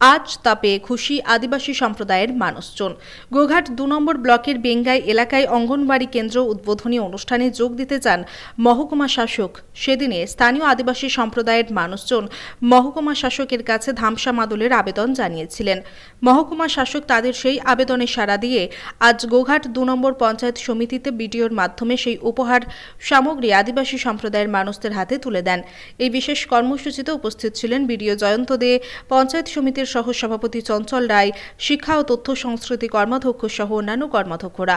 আজ তা পেয়ে খুশি আদিবাসী সম্প্রদায়ের মানুষজন। গোঘাট ২ নম্বর ব্লকের বেঙ্গাই এলাকায় অঙ্গনবাড়ি কেন্দ্র উদ্বোধনী অনুষ্ঠানে যোগ দিতে চান মহকুমা শাসক। সেদিনে স্থানীয় আদিবাসী সম্প্রদায়ের মানুষজন মহকুমা শাসকের কাছে ধামসা মাদলের আবেদন জানিয়েছিলেন। মহকুমা শাসক তাদের সেই আবেদনে সাড়া দিয়ে আজ গোঘাট ২ নম্বর পঞ্চায়েত সমিতিতে বিডিওর মাধ্যমে সেই উপহার সামগ্রী আদিবাসী সম্প্রদায়ের মানুষদের হাতে তুলে দেন। এই বিশেষ কর্মসূচিতে উপস্থিত ছিলেন বিডিও জয়ন্ত দে, পঞ্চায়েত সমিতির সহ সভাপতি চঞ্চল রায়, শিক্ষা ও তথ্য সংস্কৃতি কর্মাধ্যক্ষ সহ অন্যান্য কর্মাধ্যক্ষরা।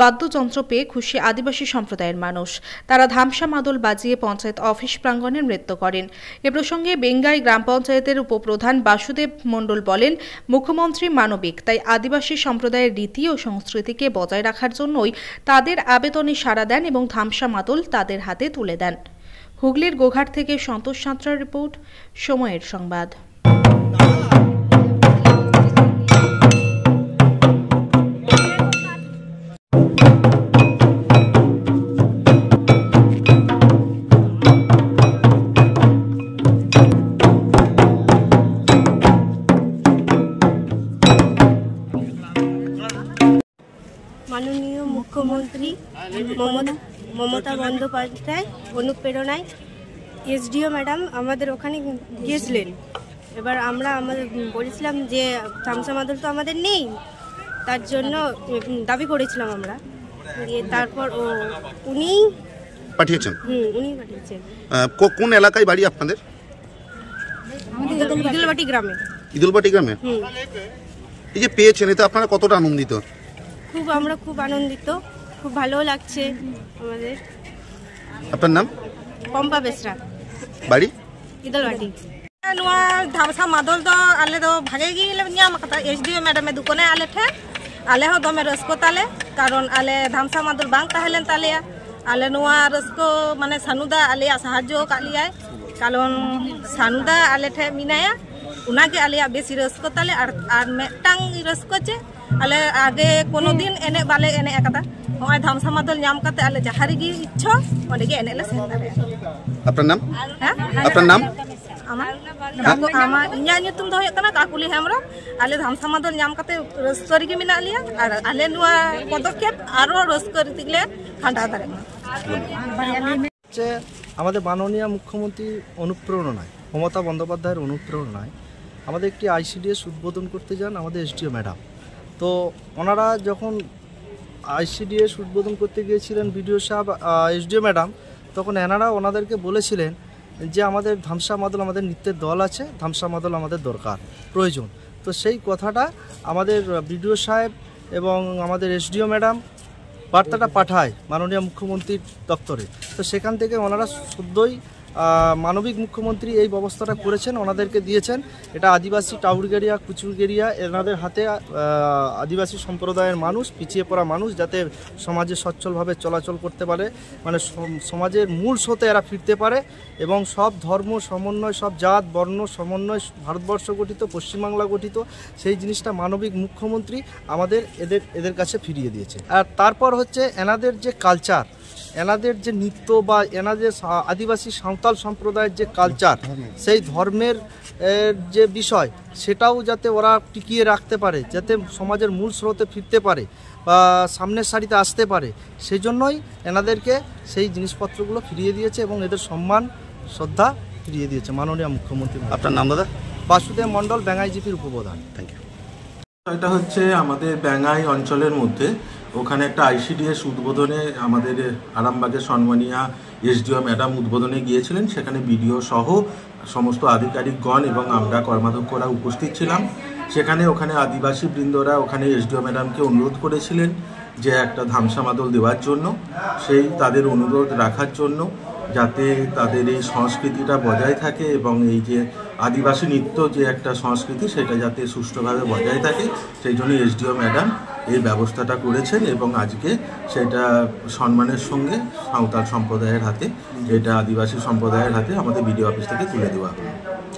বাদ্যযন্ত্র পেয়ে খুশি আদিবাসী সম্প্রদায়ের মানুষ। তারা ধামসা মাদল বাজিয়ে পঞ্চায়েত অফিস প্রাঙ্গণে নৃত্য করেন। এ প্রসঙ্গে বেঙ্গাই গ্রাম পঞ্চায়েতের উপপ্রধান বাসুদেব মণ্ডল বলেন, মুখ্যমন্ত্রী মানবিক, তাই আদিবাসী সম্প্রদায়ের রীতি ও সংস্কৃতিকে বজায় রাখার জন্যই তাদের আবেদনে সাড়া দেন এবং ধামসা মাদল তাদের হাতে তুলে দেন। হুগলির গোঘাট থেকে সন্তোষ সাঁতরার রিপোর্ট, সময়ের সংবাদ। মাননীয় মুখ্যমন্ত্রী মমতা বন্দ্যোপাধ্যায় অনুপ্রেরণায় এসডিও ম্যাডাম আমাদের ওখানে গিয়েছিলেন। এবার আমরা বলেছিলাম যে ধামসা মাদল তো আমাদের নেই, তার জন্য দাবি করেছিলাম আমরা। তারপর উনি পাঠিয়েছেন। উনি পাঠিয়েছেন। কোন এলাকায় বাড়ি আপনাদের? ইদুলবাটি গ্রামে। ইদুলবাটি গ্রামে। এই যে পেয়েছেন, এতে আপনারা কতটা আনন্দিত? আমরা খুব আনন্দিত, খুব ভালো লাগছে আমাদের। আপনার নাম? পম্পা বেসরা, বাড়ি ইদুলবাটি। ᱱᱚᱣᱟ ধামসা মাদল ᱫᱚ ᱟᱞᱮ ᱫᱚ ᱵᱷᱟᱜᱮ ᱜᱮᱞᱮ ᱧᱟᱢ ᱟᱠᱟᱫᱟ। ᱮᱥᱰᱤओ ᱢᱮᱰᱟᱢᱮ ᱫᱩᱠᱟᱹᱱᱟ ᱟᱞᱮ ᱴᱷᱮᱱ, ᱟᱞᱮ ᱦᱚᱸ ᱫᱚᱢᱮ ᱨᱟᱹᱥᱠᱟᱹ ᱛᱟᱞᱮ, ᱠᱟᱨᱚᱱ ᱟᱞᱮ ধামসা মাদল ᱵᱟᱝ ᱛᱟᱦᱮᱸ ᱞᱮᱱ ᱛᱟᱞᱮᱭᱟ। ᱟᱞᱮ ᱱᱚᱣᱟ ᱨᱟᱹᱥᱠᱟᱹ ᱢᱟᱱᱮ ᱥᱟᱱᱩᱫᱟ ᱟᱞᱮᱭᱟᱜ ᱥᱟᱦᱟᱡᱽᱡᱚ ᱟᱠᱟᱫ ᱞᱮᱭᱟᱭ, ᱠᱟᱨᱚᱱ ᱥᱟᱱᱩᱫᱟ ᱟᱞᱮ ᱴᱷᱮᱱ ᱢᱮᱱᱟᱭᱟ, ᱚᱱᱟᱜᱮ ᱟᱞᱮᱭᱟᱜ ᱵᱮᱥᱤ ᱨᱟᱹᱥᱠᱟᱹ ᱛᱟᱞᱮ। ᱟᱨ ᱢᱤᱫᱴᱟᱝ ᱨᱟᱹᱥᱠᱟᱹ ᱪᱮ ᱟᱞᱮ ᱟᱜᱮ ᱠᱳᱱᱳ ᱫᱤᱱ ᱮᱱᱮᱡ ᱵᱟᱞᱮ ᱮᱱᱮᱡ ᱟᱠᱟᱫᱟ। ᱱᱚᱜᱼᱚᱭ ধামসা মাদল ᱧᱟᱢ ᱠᱟᱛᱮ ᱟᱞᱮ ᱡᱟᱦᱟᱸ ᱨᱮᱜᱮ ইচ্ছা ᱚᱸᱰᱮ ᱜᱮ ᱮᱱᱮᱡ ᱞᱮ ᱥᱮᱱ ᱫᱟᱲᱮᱭᱟᱜᱼᱟ। আপনার নাম? হ্যাঁ, আপনার নাম? ইᱧᱟᱹᱜ ᱧᱩᱛᱩᱢ ᱫᱚ ᱦᱩᱭᱩᱜ ᱠᱟᱱᱟ ᱠᱟকুᱞᱤ ᱦᱮᱢᱵᱨᱚᱢ। ᱟᱞᱮ ধামসা মাদল ᱧᱟᱢ ᱠᱟᱛᱮ ᱨᱟᱹᱥᱠᱟᱹ ᱨᱮᱜᱮ ᱢᱮᱱᱟᱜ ᱞᱮᱭᱟ, ᱟᱨ ᱟᱞᱮ ᱱᱚᱣᱟ পদক্ষেপ আরো রস্কো রীতিগুলো খান্ডা দাঁড়াবে। আমাদের মাননীয় মুখ্যমন্ত্রীর অনুপ্রেরণায়, মমতা বন্দ্যোপাধ্যায়ের অনুপ্রেরণায় আমাদের একটি আইসিডিএস উদ্বোধন করতে যান আমাদের এসডিও ম্যাডাম। তো ওনারা যখন আইসিডিএস উদ্বোধন করতে গিয়েছিলেন বিডিও সাহেব, এসডিও ম্যাডাম, তখন এনারা ওনাদেরকে বলেছিলেন যে আমাদের ধামসা মাদল, আমাদের নৃত্যের দল আছে, ধামসা মাদল আমাদের দরকার, প্রয়োজন। তো সেই কথাটা আমাদের বিডিও সাহেব এবং আমাদের এসডিও ম্যাডাম বার্তাটা পাঠায় মাননীয় মুখ্যমন্ত্রীর দপ্তরে। তো সেখান থেকে ওনারা সদ্যই মানবিক মুখ্যমন্ত্রী এই ব্যবস্থাটা করেছেন, ওনাদেরকে দিয়েছেন। এটা আদিবাসী টাউরগেরিয়া, কুচুরগেরিয়া এনাদের হাতে আদিবাসী সম্প্রদায়ের মানুষ, পিছিয়ে পড়া মানুষ যাতে সমাজে সচ্ছলভাবে চলাচল করতে পারে, মানে সমাজের মূল স্রোতে এরা ফিরতে পারে, এবং সব ধর্ম সমন্বয়, সব জাত বর্ণ সমন্বয়, ভারতবর্ষ গঠিত, পশ্চিমবাংলা গঠিত, সেই জিনিসটা মানবিক মুখ্যমন্ত্রী আমাদের এদের কাছে ফিরিয়ে দিয়েছে। আর তারপর হচ্ছে এনাদের যে কালচার, এনাদের যে নৃত্য বা এনাদের আদিবাসী সাঁওতাল সম্প্রদায়ের যে কালচার, সেই ধর্মের যে বিষয়, সেটাও যাতে ওরা টিকিয়ে রাখতে পারে, যাতে সমাজের মূল স্রোতে ফিরতে পারে বা সামনের সারিতে আসতে পারে, সেই জন্যই এনাদেরকে সেই জিনিসপত্রগুলো ফিরিয়ে দিয়েছে এবং এদের সম্মান শ্রদ্ধা ফিরিয়ে দিয়েছে মাননীয় মুখ্যমন্ত্রী। আপনার নাম দাদা? বাসুদেব মণ্ডল, বেঙ্গাই জিপির উপপ্রধান। Thank you. এটা হচ্ছে আমাদের বেঙ্গাই অঞ্চলের মধ্যে, ওখানে একটা আইসিডিএস উদ্বোধনে আমাদের আরামবাগের সম্মানীয়া এসডিও ম্যাডাম উদ্বোধনে গিয়েছিলেন। সেখানে বিডিও সহ সমস্ত আধিকারিকগণ এবং আমরা কর্মাধ্যক্ষরা উপস্থিত ছিলাম। ওখানে আদিবাসী বৃন্দরা ওখানে এসডিও ম্যাডামকে অনুরোধ করেছিলেন যে একটা ধামসা মাদল দেওয়ার জন্য, সেই তাদের অনুরোধ রাখার জন্য, যাতে তাদের এই সংস্কৃতিটা বজায় থাকে এবং এই যে আদিবাসী নৃত্য যে একটা সংস্কৃতি, সেটা যাতে সুষ্ঠুভাবে বজায় থাকে, সেই জন্য এসডিও ম্যাডাম এই ব্যবস্থাটা করেছেন এবং আজকে সেটা সম্মানের সঙ্গে সাঁওতাল সম্প্রদায়ের হাতে, এটা আদিবাসী সম্প্রদায়ের হাতে আমাদের বিডিও অফিস থেকে তুলে দেওয়া হলো।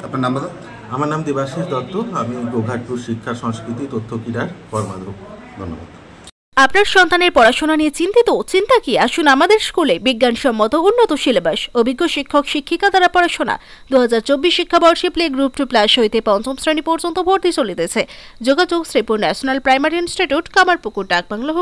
আপনার নাম দাদা? আমার নাম দেবাশিস দত্ত, আমি গোঘাটপুর শিক্ষা সংস্কৃতি তথ্য ক্রীড়ার কর্মাধ্যক্ষ। ধন্যবাদ। আপনার সন্তানের পড়াশোনা নিয়ে চিন্তিত? চিন্তা কি, আসুন আমাদের স্কুলে। বিজ্ঞানসম্মত উন্নত সিলেবাস, অভিজ্ঞ শিক্ষক শিক্ষিকা দ্বারা পড়াশোনা। 2024 শিক্ষাবর্ষে প্লে গ্রুপ 2+ হইতে 5ম শ্রেণী পর্যন্ত ভর্তি চলিতেছে। যোগাযোগ Sripur national primary institute, Kamarpukur, ডাকবাংলা।